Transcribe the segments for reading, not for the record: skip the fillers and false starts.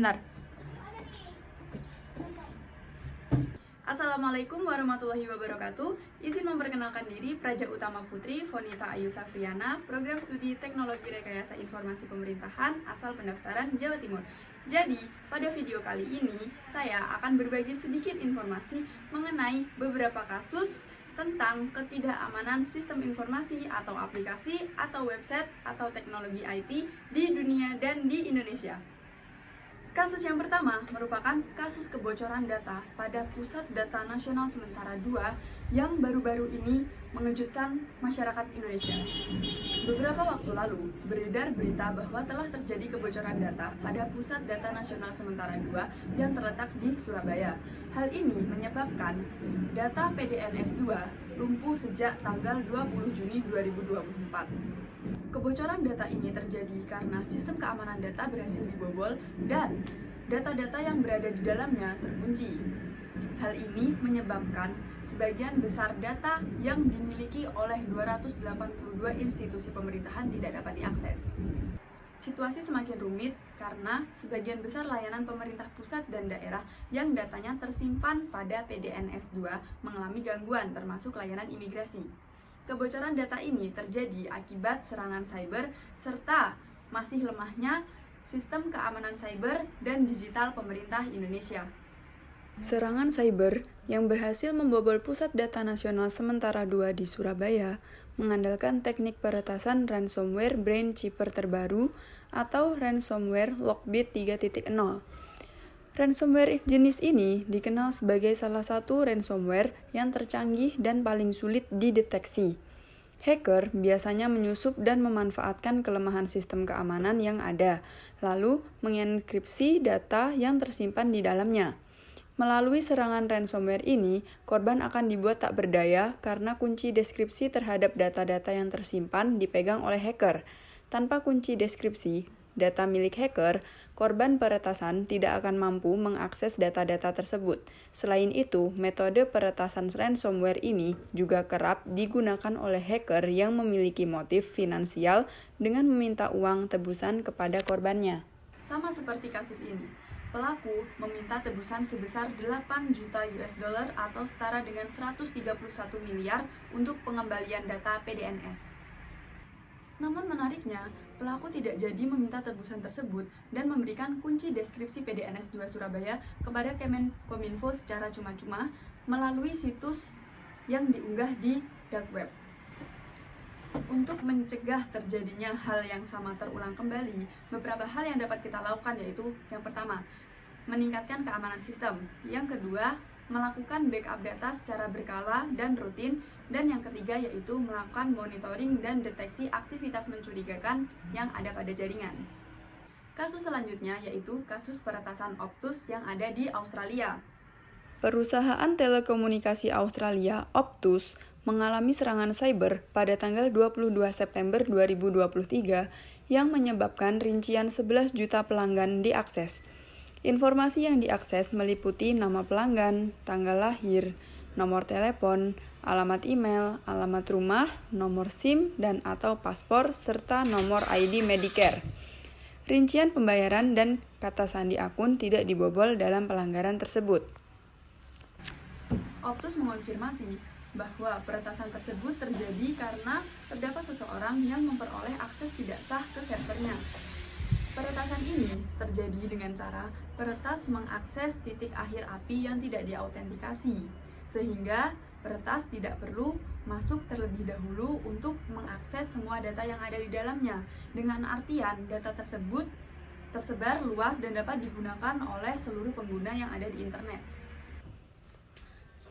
Sebentar. Assalamualaikum warahmatullahi wabarakatuh. Izin memperkenalkan diri, Praja Utama Putri Fonita Ayu Safriana, Program Studi Teknologi Rekayasa Informasi Pemerintahan, asal pendaftaran Jawa Timur. Jadi, pada video kali ini, saya akan berbagi sedikit informasi mengenai beberapa kasus tentang ketidakamanan sistem informasi atau aplikasi atau website atau teknologi IT di dunia dan di Indonesia. Kasus yang pertama merupakan kasus kebocoran data pada Pusat Data Nasional Sementara 2 yang baru-baru ini mengejutkan masyarakat Indonesia. Beberapa waktu lalu, beredar berita bahwa telah terjadi kebocoran data pada Pusat Data Nasional Sementara 2 yang terletak di Surabaya. Hal ini menyebabkan data PDNS 2 lumpuh sejak tanggal 20 Juni 2024. Kebocoran data ini terjadi karena sistem keamanan data berhasil dibobol dan data-data yang berada di dalamnya terkunci. Hal ini menyebabkan sebagian besar data yang dimiliki oleh 282 institusi pemerintahan tidak dapat diakses. Situasi semakin rumit karena sebagian besar layanan pemerintah pusat dan daerah yang datanya tersimpan pada PDNS 2 mengalami gangguan, termasuk layanan imigrasi. Kebocoran data ini terjadi akibat serangan cyber serta masih lemahnya sistem keamanan cyber dan digital pemerintah Indonesia. Serangan cyber yang berhasil membobol Pusat Data Nasional Sementara 2 di Surabaya mengandalkan teknik peretasan ransomware Brain Cheaper terbaru atau ransomware Lockbit 3.0. Ransomware jenis ini dikenal sebagai salah satu ransomware yang tercanggih dan paling sulit dideteksi. Hacker biasanya menyusup dan memanfaatkan kelemahan sistem keamanan yang ada, lalu mengenkripsi data yang tersimpan di dalamnya. Melalui serangan ransomware ini, korban akan dibuat tak berdaya karena kunci deskripsi terhadap data-data yang tersimpan dipegang oleh hacker. Tanpa kunci deskripsi data milik hacker, korban peretasan tidak akan mampu mengakses data-data tersebut. Selain itu, metode peretasan ransomware ini juga kerap digunakan oleh hacker yang memiliki motif finansial dengan meminta uang tebusan kepada korbannya. Sama seperti kasus ini, pelaku meminta tebusan sebesar 8 juta US dollar atau setara dengan 131 miliar untuk pengembalian data PDNS. Namun menariknya, pelaku tidak jadi meminta tebusan tersebut dan memberikan kunci deskripsi PDNS 2 Surabaya kepada Kemenkominfo secara cuma-cuma melalui situs yang diunggah di dark web. Untuk mencegah terjadinya hal yang sama terulang kembali, beberapa hal yang dapat kita lakukan yaitu yang pertama, meningkatkan keamanan sistem. Yang kedua, melakukan backup data secara berkala dan rutin. Dan yang ketiga yaitu melakukan monitoring dan deteksi aktivitas mencurigakan yang ada pada jaringan. Kasus selanjutnya yaitu kasus peretasan Optus yang ada di Australia. Perusahaan telekomunikasi Australia, Optus, mengalami serangan cyber pada tanggal 22 September 2023 yang menyebabkan rincian 11 juta pelanggan diakses. Informasi yang diakses meliputi nama pelanggan, tanggal lahir, nomor telepon, alamat email, alamat rumah, nomor SIM dan atau paspor, serta nomor ID Medicare. Rincian pembayaran dan kata sandi akun tidak dibobol dalam pelanggaran tersebut. Optus mengonfirmasi bahwa peretasan tersebut terjadi karena terdapat seseorang yang memperoleh akses tidak sah ke servernya. Peretasan ini terjadi dengan cara peretas mengakses titik akhir API yang tidak diautentikasi, sehingga peretas tidak perlu masuk terlebih dahulu untuk mengakses semua data yang ada di dalamnya, dengan artian data tersebut tersebar luas dan dapat digunakan oleh seluruh pengguna yang ada di internet.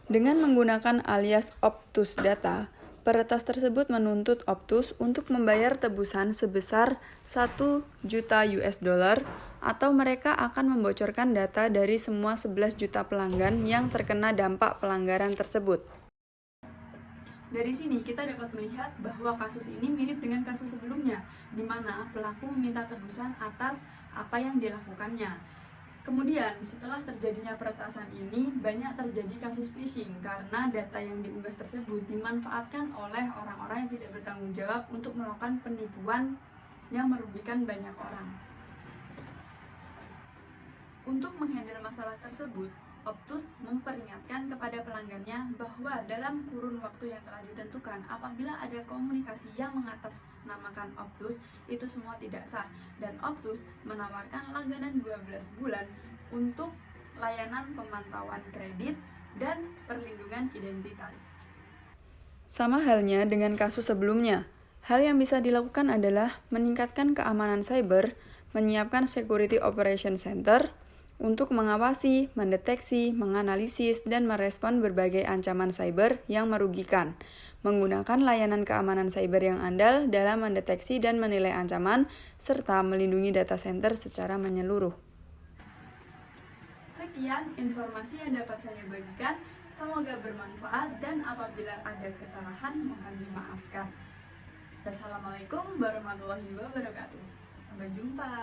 Dengan menggunakan alias Optus Data, peretas tersebut menuntut Optus untuk membayar tebusan sebesar 1 juta US dollar atau mereka akan membocorkan data dari semua 11 juta pelanggan yang terkena dampak pelanggaran tersebut. Dari sini kita dapat melihat bahwa kasus ini mirip dengan kasus sebelumnya, di mana pelaku meminta tebusan atas apa yang dilakukannya. Kemudian setelah terjadinya peretasan ini, banyak terjadi kasus phishing karena data yang diunggah tersebut dimanfaatkan oleh orang-orang yang tidak bertanggung jawab untuk melakukan penipuan yang merugikan banyak orang. Untuk menghandle masalah tersebut, Optus memperingatkan kepada pelanggannya bahwa dalam kurun waktu yang telah ditentukan, apabila ada komunikasi yang mengatasnamakan Optus, itu semua tidak sah. Dan Optus menawarkan langganan 12 bulan untuk layanan pemantauan kredit dan perlindungan identitas. Sama halnya dengan kasus sebelumnya, hal yang bisa dilakukan adalah meningkatkan keamanan cyber, menyiapkan Security Operation Center, untuk mengawasi, mendeteksi, menganalisis, dan merespon berbagai ancaman cyber yang merugikan, menggunakan layanan keamanan cyber yang andal dalam mendeteksi dan menilai ancaman, serta melindungi data center secara menyeluruh. Sekian informasi yang dapat saya bagikan, semoga bermanfaat dan apabila ada kesalahan mohon dimaafkan. Wassalamualaikum warahmatullahi wabarakatuh. Sampai jumpa.